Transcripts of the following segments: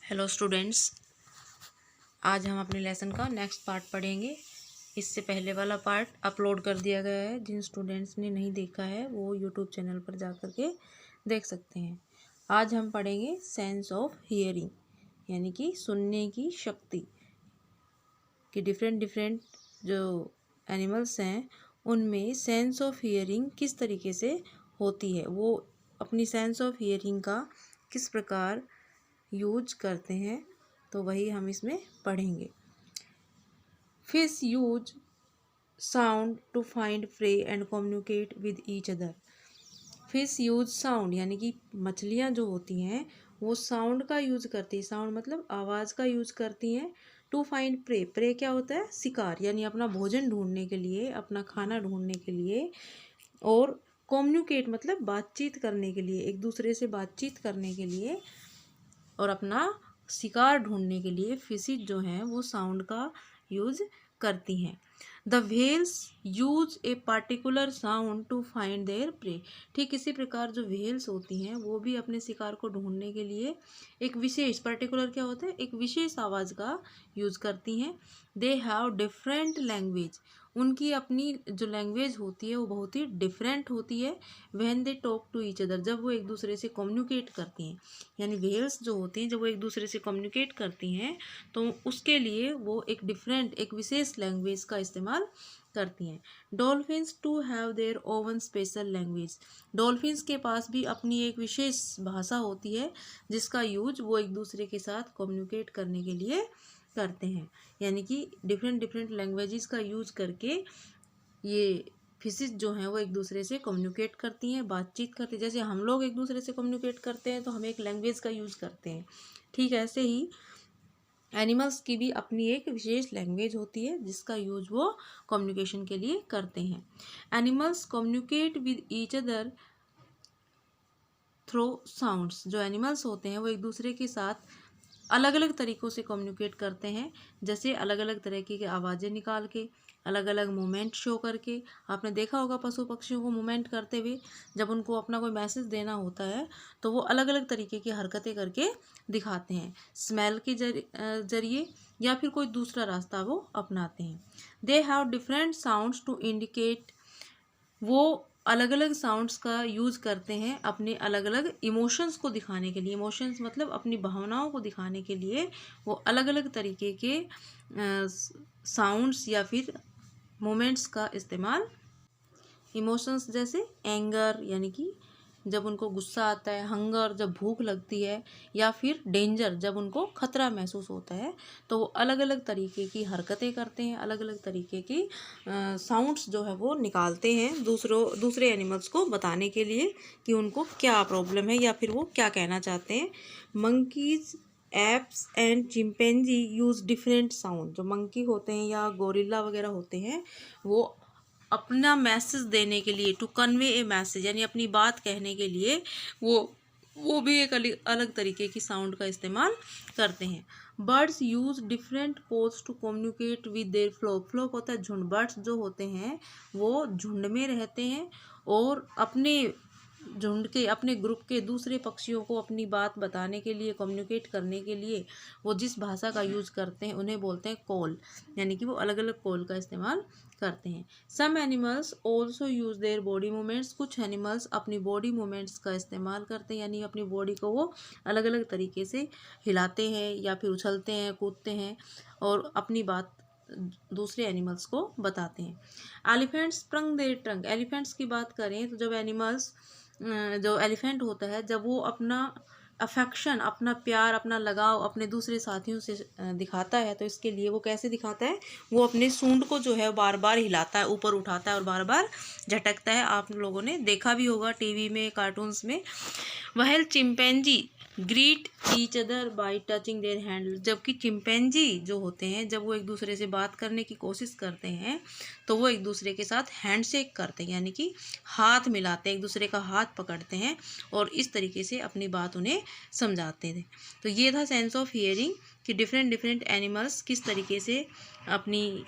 Hello students, आज हम अपने लेसन का नेक्स्ट पार्ट पढ़ेंगे। इससे पहले वाला पार्ट अपलोड कर दिया गया है। जिन स्टूडेंट्स ने नहीं देखा है वो यूट्यूब चैनल पर जा कर के देख सकते हैं। आज हम पढ़ेंगे सेंस ऑफ हियरिंग, यानी कि सुनने की शक्ति कि डिफरेंट डिफरेंट जो एनिमल्स हैं उनमें सेंस ऑफ हियरिंग किस तरीके से होती है, वो अपनी सेंस ऑफ हियरिंग का किस प्रकार यूज करते हैं, तो वही हम इसमें पढ़ेंगे। Fish use sound to find prey and communicate with each other. Fish use sound यानी कि मछलियाँ जो होती हैं वो साउंड का यूज करती है। साउंड मतलब आवाज़ का यूज करती हैं। टू फाइंड प्रे, प्रे क्या होता है? शिकार, यानी अपना भोजन ढूंढने के लिए, अपना खाना ढूंढने के लिए। और कम्युनिकेट मतलब बातचीत करने के लिए, एक दूसरे से बातचीत करने के लिए और अपना शिकार ढूंढने के लिए फिशिज जो हैं वो साउंड का यूज करती हैं। The whales use a particular sound to find their prey. ठीक इसी प्रकार जो व्हेल्स होती हैं वो भी अपने शिकार को ढूंढने के लिए एक विशेष, पार्टिकुलर क्या होता है, एक विशेष आवाज़ का यूज करती हैं। दे हैव डिफरेंट लैंग्वेज, उनकी अपनी जो लैंग्वेज होती है वो बहुत ही डिफरेंट होती है। When they talk to each other, जब वो एक दूसरे से कम्युनिकेट करती हैं, यानी व्हेल्स जो होती हैं जब वो एक दूसरे से कम्युनिकेट करती हैं तो उसके लिए वो एक डिफरेंट, एक विशेष लैंग्वेज का इस्तेमाल करती हैं। Dolphins too have their own special language, dolphins के पास भी अपनी एक विशेष भाषा होती है जिसका यूज वो एक दूसरे के साथ कम्युनिकेट करने के लिए करते हैं। यानी कि डिफरेंट डिफरेंट लैंग्वेजेस का यूज करके ये फिशिज जो हैं वो एक दूसरे से कम्युनिकेट करती हैं, बातचीत करती हैं। जैसे हम लोग एक दूसरे से कम्युनिकेट करते हैं तो हम एक लैंग्वेज का यूज़ करते हैं, ठीक ऐसे ही एनिमल्स की भी अपनी एक विशेष लैंग्वेज होती है जिसका यूज वो कम्युनिकेशन के लिए करते हैं। Animals communicate with each other through sounds, जो एनिमल्स होते हैं वो एक दूसरे के साथ अलग अलग तरीक़ों से कम्युनिकेट करते हैं। जैसे अलग अलग तरीके की आवाज़ें निकाल के, अलग अलग मूवमेंट शो करके। आपने देखा होगा पशु पक्षियों को मूवमेंट करते हुए, जब उनको अपना कोई मैसेज देना होता है तो वो अलग अलग तरीके की हरकतें करके दिखाते हैं। स्मेल के जरिए या फिर कोई दूसरा रास्ता वो अपनाते हैं। They have different sounds to indicate, वो अलग अलग साउंड्स का यूज़ करते हैं अपने अलग अलग इमोशंस को दिखाने के लिए। इमोशंस मतलब अपनी भावनाओं को दिखाने के लिए वो अलग अलग तरीके के साउंड्स या फिर मोमेंट्स का इस्तेमाल। इमोशंस जैसे एंगर यानी कि जब उनको गुस्सा आता है, हंगर जब भूख लगती है, या फिर डेंजर जब उनको खतरा महसूस होता है, तो वो अलग अलग तरीके की हरकतें करते हैं, अलग अलग तरीके की साउंड्स जो है वो निकालते हैं दूसरे एनिमल्स को बताने के लिए कि उनको क्या प्रॉब्लम है या फिर वो क्या कहना चाहते हैं। Monkeys, apps and chimpanzee use different sound, जो मंकी होते हैं या गोरिल्ला वगैरह होते हैं वो अपना मैसेज देने के लिए, टू कन्वे ए मैसेज यानी अपनी बात कहने के लिए वो भी एक अलग तरीके की साउंड का इस्तेमाल करते हैं। Birds use different calls to communicate with their flock. Flock होता है झुंड। बर्ड्स जो होते हैं वो झुंड में रहते हैं और अपने झुंड के, अपने ग्रुप के दूसरे पक्षियों को अपनी बात बताने के लिए, कम्युनिकेट करने के लिए वो जिस भाषा का यूज़ करते हैं उन्हें बोलते हैं कॉल, यानी कि वो अलग अलग कॉल का इस्तेमाल करते हैं। Some animals also use their body movements, कुछ एनिमल्स अपनी बॉडी मूवमेंट्स का इस्तेमाल करते हैं, यानी अपनी बॉडी को वो अलग अलग तरीके से हिलाते हैं या फिर उछलते हैं, कूदते हैं और अपनी बात दूसरे एनिमल्स को बताते हैं। Elephants sprung their trunk, elephants की बात करें तो जब एनिमल्स, जो एलिफेंट होता है जब वो अपना अफेक्शन, अपना प्यार, अपना लगाव अपने दूसरे साथियों से दिखाता है तो इसके लिए वो कैसे दिखाता है, वो अपने सूंड को जो है बार बार हिलाता है, ऊपर उठाता है और बार बार झटकता है। आप लोगों ने देखा भी होगा टीवी में, कार्टून्स में। वह chimpanzee greet each other by touching their hand, जबकि चिंपैंजी जो होते हैं जब वो एक दूसरे से बात करने की कोशिश करते हैं तो वो एक दूसरे के साथ हैंडशेक करते हैं, यानी कि हाथ मिलाते हैं, एक दूसरे का हाथ पकड़ते हैं और इस तरीके से अपनी बात उन्हें समझाते थे। तो ये था सेंस ऑफ हियरिंग कि डिफरेंट डिफरेंट एनिमल्स किस तरीके से अपनी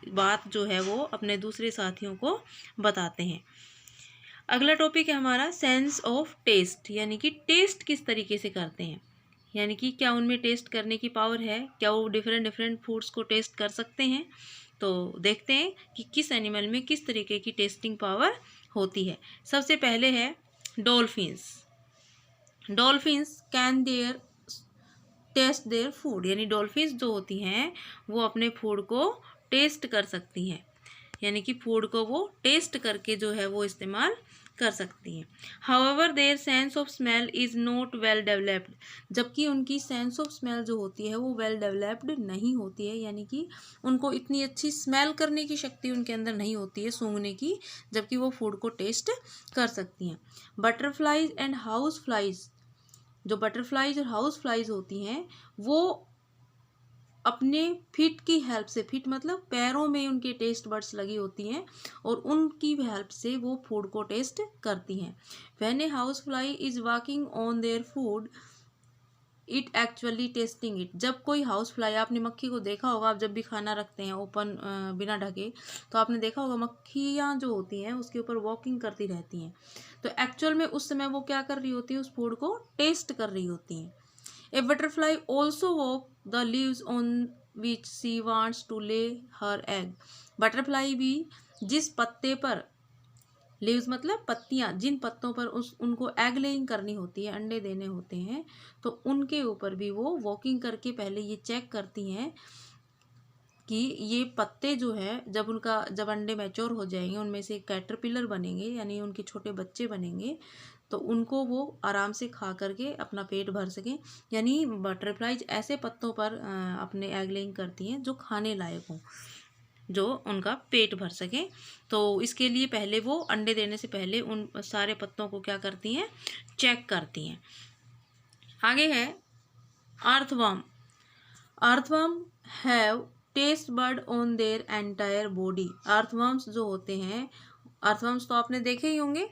बात जो है वो अपने दूसरे साथियों को बताते हैं। अगला टॉपिक है हमारा सेंस ऑफ टेस्ट, यानी कि टेस्ट किस तरीके से करते हैं। यानी कि क्या उनमें टेस्ट करने की पावर है, क्या वो डिफरेंट डिफरेंट फूड्स को टेस्ट कर सकते हैं। तो देखते हैं कि किस एनिमल में किस तरीके की टेस्टिंग पावर होती है। सबसे पहले है dolphins. Dolphins can their taste their food, यानी डॉल्फिन्स जो होती हैं वो अपने फूड को टेस्ट कर सकती हैं, यानी कि फूड को वो टेस्ट करके जो है वो इस्तेमाल कर सकती हैं। However their sense of smell is not well developed, जबकि उनकी सेंस ऑफ स्मेल जो होती है वो वेल डेवलप्ड नहीं होती है, यानी कि उनको इतनी अच्छी स्मेल करने की शक्ति उनके अंदर नहीं होती है, सूंघने की, जबकि वो फूड को टेस्ट कर सकती हैं। बटरफ्लाइज एंड हाउस फ्लाइज, जो बटरफ्लाइज और हाउस फ्लाइज होती हैं वो अपने फीट की हेल्प से, फीट मतलब पैरों में उनके टेस्ट बड्स लगी होती हैं और उनकी हेल्प से वो फूड को टेस्ट करती हैं। When a house fly is walking on their food it actually testing it, जब कोई हाउस फ्लाई, आपने मक्खी को देखा होगा, आप जब भी खाना रखते हैं ओपन बिना ढके, तो आपने देखा होगा मक्खियाँ जो होती हैं उसके ऊपर वॉकिंग करती रहती हैं, तो एक्चुअल में उस समय वो क्या कर रही होती है, उस फूड को टेस्ट कर रही होती हैं। A butterfly also walk the leaves on which she wants to lay her egg, butterfly भी जिस पत्ते पर, लीव्स मतलब पत्तियां, जिन पत्तों पर उनको एग लेइंग करनी होती है, अंडे देने होते हैं, तो उनके ऊपर भी वो वॉकिंग करके पहले ये चेक करती हैं कि ये पत्ते जो है जब अंडे मैच्योर हो जाएंगे, उनमें से कैटरपिलर बनेंगे, यानी उनके छोटे बच्चे बनेंगे, तो उनको वो आराम से खा करके अपना पेट भर सकें। यानी बटरफ्लाइज ऐसे पत्तों पर अपने एग लेइंग करती हैं जो खाने लायक हों, जो उनका पेट भर सके। तो इसके लिए पहले वो अंडे देने से पहले उन सारे पत्तों को क्या करती हैं, चेक करती हैं। आगे है earthworm. Earthworm have taste bud on their entire body. Earthworms जो होते हैं, अर्थवर्म्स तो आपने देखे ही होंगे,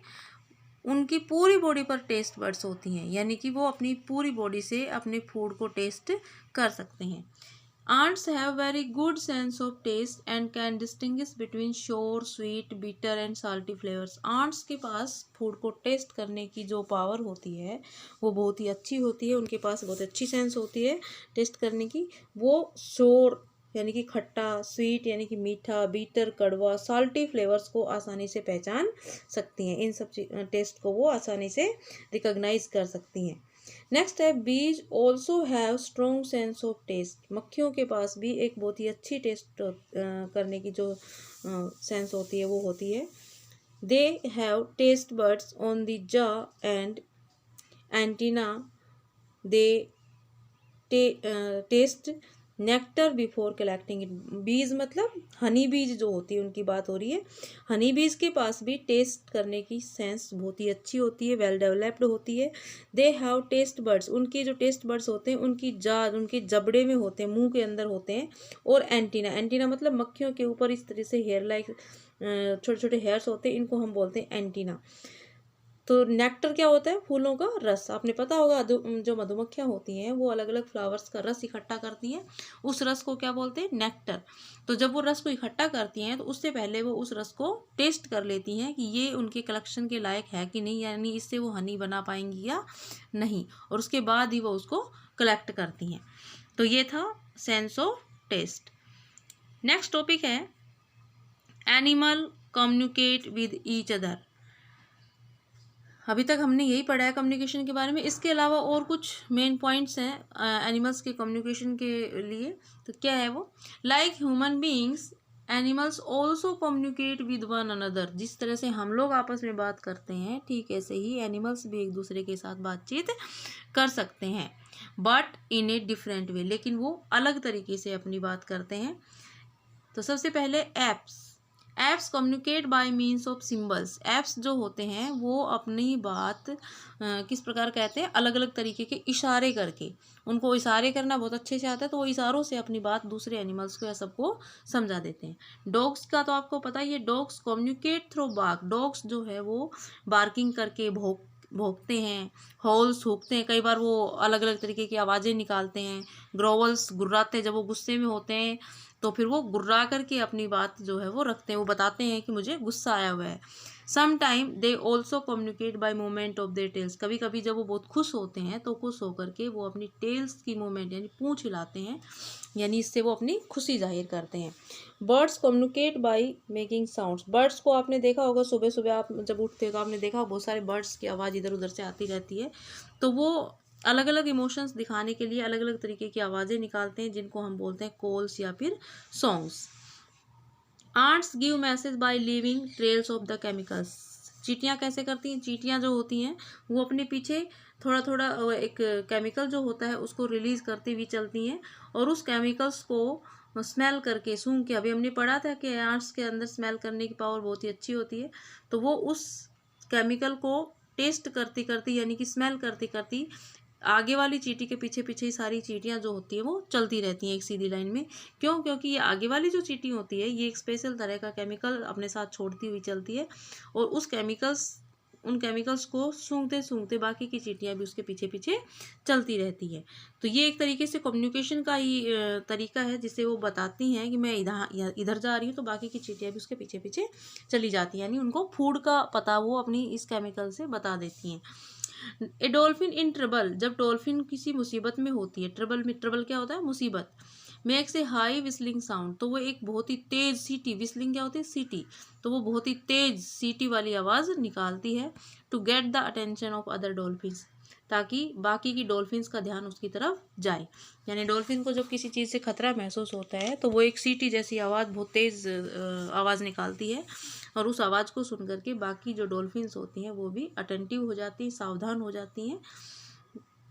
उनकी पूरी बॉडी पर टेस्ट बड्स होती हैं, यानी कि वो अपनी पूरी बॉडी से अपने फूड को टेस्ट कर सकते हैं। Ants have very good sense of taste and can distinguish between sour, sweet, bitter and salty flavors. Ants के पास फूड को टेस्ट करने की जो पावर होती है वो बहुत ही अच्छी होती है, उनके पास बहुत अच्छी सेंस होती है टेस्ट करने की। वो सोर यानी कि खट्टा, स्वीट यानी कि मीठा, बीटर कड़वा, साल्टी फ्लेवर्स को आसानी से पहचान सकती हैं। इन सब टेस्ट को वो आसानी से रिकॉग्नाइज कर सकती हैं। नेक्स्ट है bees also have strong sense of taste. मक्खियों के पास भी एक बहुत ही अच्छी टेस्ट करने की जो सेंस होती है वो होती है। They have taste buds on the jaw and antenna. They taste nectar before collecting it. Bees मतलब हनी बीज जो होती है उनकी बात हो रही है। हनी बीज के पास भी टेस्ट करने की सेंस बहुत ही अच्छी होती है, वेल डेवलप्ड होती है। दे हैव टेस्ट बड्स, उनके जो टेस्ट बड्स होते हैं उनकी जात उनके जबड़े में होते हैं, मुंह के अंदर होते हैं। और एंटीना, एंटीना मतलब मक्खियों के ऊपर इस तरह से हेयर लाइक छोटे छोटे हेयर्स होते हैं, इनको हम बोलते हैं एंटीना। तो नेक्टर क्या होता है, फूलों का रस। आपने पता होगा जो मधुमक्खियाँ होती हैं वो अलग अलग फ्लावर्स का रस इकट्ठा करती हैं, उस रस को क्या बोलते हैं, नेक्टर। तो जब वो रस को इकट्ठा करती हैं तो उससे पहले वो उस रस को टेस्ट कर लेती हैं कि ये उनके कलेक्शन के लायक है कि नहीं, यानी इससे वो हनी बना पाएंगी या नहीं, और उसके बाद ही वो उसको कलेक्ट करती हैं। तो ये था sense of taste. Next topic है animal communicate with each other. अभी तक हमने यही पढ़ा है कम्युनिकेशन के बारे में। इसके अलावा और कुछ मेन पॉइंट्स हैं एनिमल्स के कम्युनिकेशन के लिए। तो क्या है वो, like human beings animals also communicate with one another. जिस तरह से हम लोग आपस में बात करते हैं ठीक ऐसे ही एनिमल्स भी एक दूसरे के साथ बातचीत कर सकते हैं, but in a different way, लेकिन वो अलग तरीके से अपनी बात करते हैं। तो सबसे पहले apps communicate bye means of symbols. Apps जो होते हैं वो अपनी बात किस प्रकार कहते हैं, अलग अलग तरीके के इशारे करके। उनको इशारे करना बहुत अच्छे से आता है, तो वो इशारों से अपनी बात दूसरे एनिमल्स को या सबको समझा देते हैं। डॉग्स का तो आपको पता ही है, dogs communicate through bark. Dogs जो है वो बार्किंग करके भौंकते हैं, हॉल्स हुकते हैं, कई बार वो अलग अलग तरीके की आवाज़ें निकालते हैं, ग्रोवल्स गुर्राते हैं, जब वो गुस्से में होते हैं तो फिर वो गुर्रा करके अपनी बात जो है वो रखते हैं, वो बताते हैं कि मुझे गुस्सा आया हुआ है। Some time they also communicate by movement of their tails, कभी कभी जब वो बहुत खुश होते हैं तो खुश होकर के वो अपनी टेल्स की मूवमेंट यानी पूंछ हिलाते हैं, यानी इससे वो अपनी खुशी जाहिर करते हैं। Birds communicate by making sounds, birds को आपने देखा होगा सुबह सुबह आप जब उठते हो तो आपने देखा बहुत सारे बर्ड्स की आवाज़ इधर उधर से आती रहती है, तो वो अलग अलग इमोशंस दिखाने के लिए अलग अलग तरीके की आवाज़ें निकालते हैं जिनको हम बोलते हैं कॉल्स या फिर songs. Ants give message by leaving trails of the chemicals, चींटियाँ कैसे करती हैं, चींटियाँ जो होती हैं वो अपने पीछे थोड़ा थोड़ा एक केमिकल जो होता है उसको रिलीज करती हुई चलती हैं, और उस केमिकल्स को स्मेल करके सूंघ के, अभी हमने पढ़ा था कि आंट्स के अंदर स्मेल करने की पावर बहुत ही अच्छी होती है, तो वो उस केमिकल को टेस्ट करती करती यानी कि स्मेल करती करती आगे वाली चींटी के पीछे पीछे ही सारी चींटियां जो होती हैं वो चलती रहती हैं एक सीधी लाइन में। क्यों? क्योंकि ये आगे वाली जो चींटी होती है ये एक स्पेशल तरह का केमिकल अपने साथ छोड़ती हुई चलती है, और उन केमिकल्स को सूंघते सूंघते बाकी की चींटियां भी उसके पीछे पीछे चलती रहती है। तो ये एक तरीके से कम्युनिकेशन का ही तरीका है जिससे वो बताती हैं कि मैं इधर जा रही हूँ, तो बाकी की चींटियां भी उसके पीछे पीछे चली जाती हैं, यानी उनको फूड का पता वो अपनी इस केमिकल से बता देती हैं। ए डॉल्फिन इन ट्रबल, जब डॉल्फिन किसी मुसीबत में होती है, ट्रबल क्या होता है, मुसीबत, makes a high whistling sound, तो वो एक बहुत ही तेज सीटी, विस्लिंग क्या होती है, सीटी, तो वो बहुत ही तेज सीटी वाली आवाज़ निकालती है, to get the attention of other dolphins, ताकि बाकी की डॉल्फिन्स का ध्यान उसकी तरफ जाए। यानी डॉल्फिन को जब किसी चीज़ से खतरा महसूस होता है तो वो एक सीटी जैसी आवाज़, बहुत तेज़ आवाज़ निकालती है, और उस आवाज़ को सुन करके बाकी जो डॉल्फिन्स होती हैं वो भी अटेंटिव हो जाती हैं, सावधान हो जाती हैं।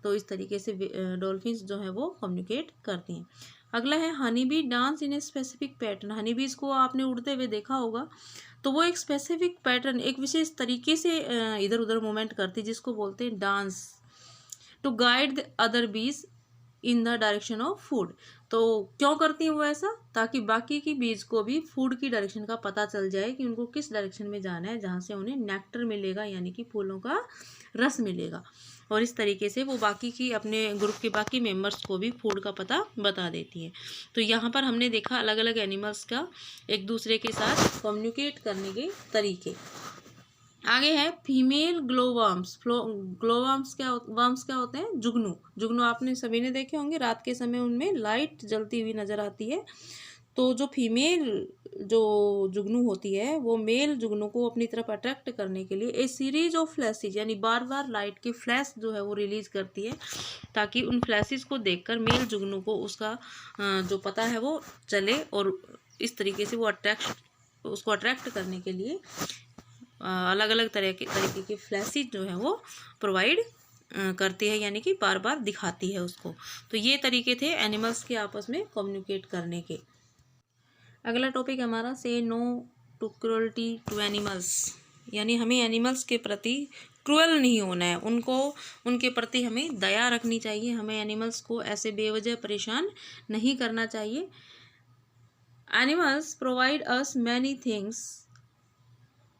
तो इस तरीके से डॉल्फिन्स जो है वो कम्युनिकेट करती हैं। अगला है honey bee dance in a specific pattern, Honey बीज को आपने उड़ते हुए देखा होगा, तो वो एक स्पेसिफिक पैटर्न, एक विशेष तरीके से इधर उधर मूवमेंट करती है जिसको बोलते हैं dance, to guide the other bees in the direction of food. तो क्यों करती हैं वो ऐसा? ताकि बाकी की बीज को भी फूड की डायरेक्शन का पता चल जाए कि उनको किस डायरेक्शन में जाना है, जहाँ से उन्हें नेक्टर मिलेगा यानी कि फूलों का रस मिलेगा, और इस तरीके से वो बाकी की अपने ग्रुप के बाकी मेंबर्स को भी फूड का पता बता देती है। तो यहाँ पर हमने देखा अलग अलग एनिमल्स का एक दूसरे के साथ कम्युनिकेट करने के तरीके। आगे है फीमेल ग्लोवर्म्स। ग्लोवर्म्स क्या होते हैं, जुगनू। जुगनू आपने सभी ने देखे होंगे, रात के समय उनमें लाइट जलती हुई नजर आती है। तो जो फीमेल जो जुगनू होती है वो मेल जुगनू को अपनी तरफ अट्रैक्ट करने के लिए ए सीरीज ऑफ फ्लैशेज यानी बार बार लाइट के फ्लैश जो है वो रिलीज करती है, ताकि उन फ्लैशेज को देखकर मेल जुगनू को उसका जो पता है वो चले, और इस तरीके से वो उसको अट्रैक्ट करने के लिए अलग अलग तरीके के फ्लैशेज जो है वो प्रोवाइड करती है, यानी कि बार बार दिखाती है उसको। तो ये तरीके थे एनिमल्स के आपस में कम्युनिकेट करने के। अगला टॉपिक हमारा say no to cruelty to animals, यानी हमें एनिमल्स के प्रति क्रूअल नहीं होना है, उनके प्रति हमें दया रखनी चाहिए, हमें एनिमल्स को ऐसे बेवजह परेशान नहीं करना चाहिए। Animals provide us many things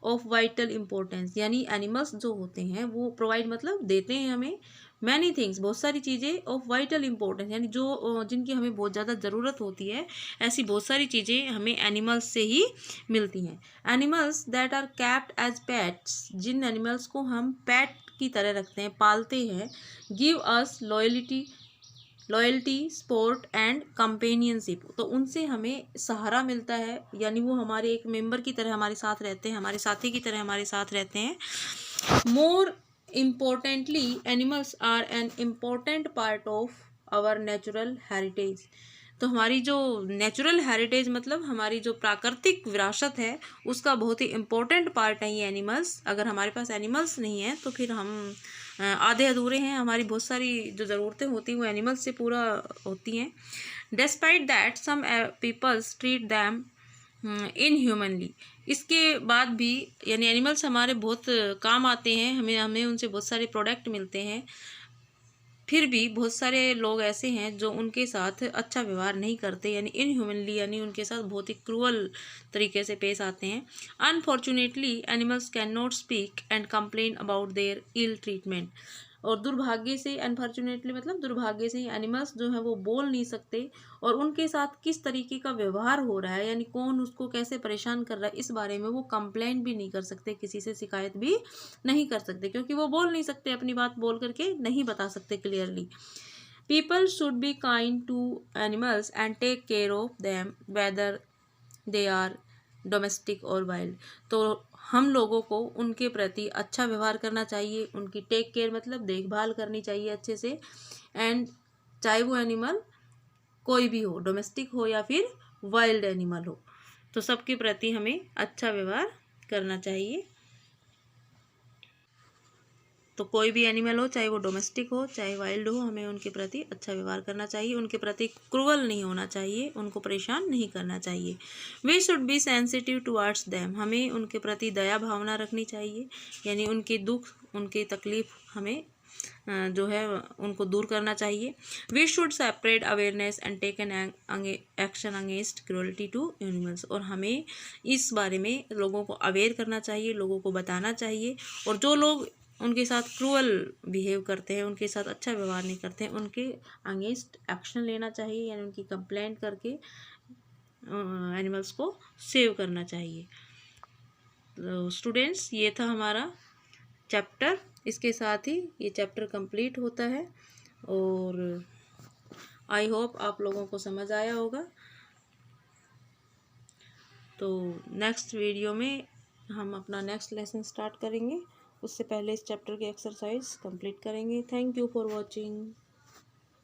of vital importance, यानी एनिमल्स जो होते हैं वो प्रोवाइड मतलब देते हैं हमें मैनी थिंग्स, बहुत सारी चीज़ें, ऑफ वाइटल इम्पोर्टेंस यानी जो जिनकी हमें बहुत ज़्यादा ज़रूरत होती है, ऐसी बहुत सारी चीज़ें हमें एनिमल्स से ही मिलती हैं। Animals that are kept as pets, जिन एनिमल्स को हम पेट की तरह रखते हैं, पालते हैं, give us loyalty support and companionship, तो उनसे हमें सहारा मिलता है, यानी वो हमारे एक मेंबर की तरह हमारे साथ रहते हैं, हमारे साथी की तरह हमारे साथ रहते हैं। More importantly animals are an important part of our natural heritage, तो हमारी जो नेचुरल हेरिटेज मतलब हमारी जो प्राकृतिक विरासत है उसका बहुत ही इम्पोर्टेंट पार्ट है ये एनिमल्स। अगर हमारे पास एनिमल्स नहीं है तो फिर हम आधे अधूरे हैं, हमारी बहुत सारी जो ज़रूरतें होती हैं वो एनिमल्स से पूरा होती हैं। Despite that some peoples treat them inhumanly, इसके बाद भी यानी एनिमल्स हमारे बहुत काम आते हैं, हमें उनसे बहुत सारे प्रोडक्ट मिलते हैं, फिर भी बहुत सारे लोग ऐसे हैं जो उनके साथ अच्छा व्यवहार नहीं करते, यानी इनह्यूमनली, यानी उनके साथ बहुत ही क्रूअल तरीके से पेश आते हैं। Unfortunately animals can not speak and complain about their ill treatment, और दुर्भाग्य से, अनफॉर्चुनेटली मतलब दुर्भाग्य से, एनिमल्स जो है वो बोल नहीं सकते और उनके साथ किस तरीके का व्यवहार हो रहा है, यानी कौन उसको कैसे परेशान कर रहा है, इस बारे में वो कंप्लेंट भी नहीं कर सकते, किसी से शिकायत भी नहीं कर सकते, क्योंकि वो बोल नहीं सकते, अपनी बात बोल करके नहीं बता सकते clearly. People should be kind to animals and take care of them whether they are domestic और वाइल्ड। तो हम लोगों को उनके प्रति अच्छा व्यवहार करना चाहिए, उनकी टेक केयर मतलब देखभाल करनी चाहिए अच्छे से, एंड चाहे वो एनिमल कोई भी हो, डोमेस्टिक हो या फिर वाइल्ड एनिमल हो, तो सबके प्रति हमें अच्छा व्यवहार करना चाहिए। तो कोई भी एनिमल हो, चाहे वो डोमेस्टिक हो चाहे वाइल्ड हो, हमें उनके प्रति अच्छा व्यवहार करना चाहिए, उनके प्रति क्रूअल नहीं होना चाहिए, उनको परेशान नहीं करना चाहिए। We should be sensitive towards them, हमें उनके प्रति दया भावना रखनी चाहिए, यानी उनके दुख, उनकी तकलीफ हमें जो है उनको दूर करना चाहिए। We should separate awareness and take an action against cruelty to animals, और हमें इस बारे में लोगों को अवेयर करना चाहिए, लोगों को बताना चाहिए, और जो लोग उनके साथ क्रूअल बिहेव करते हैं, उनके साथ अच्छा व्यवहार नहीं करते हैं, उनके अगेंस्ट एक्शन लेना चाहिए, यानी उनकी कंप्लेंट करके एनिमल्स को सेव करना चाहिए। तो स्टूडेंट्स, ये था हमारा चैप्टर, इसके साथ ही ये चैप्टर कंप्लीट होता है, और आई होप आप लोगों को समझ आया होगा। तो नेक्स्ट वीडियो में हम अपना नेक्स्ट लेसन स्टार्ट करेंगे, उससे पहले इस चैप्टर की एक्सरसाइज कंप्लीट करेंगे। Thank you for watching.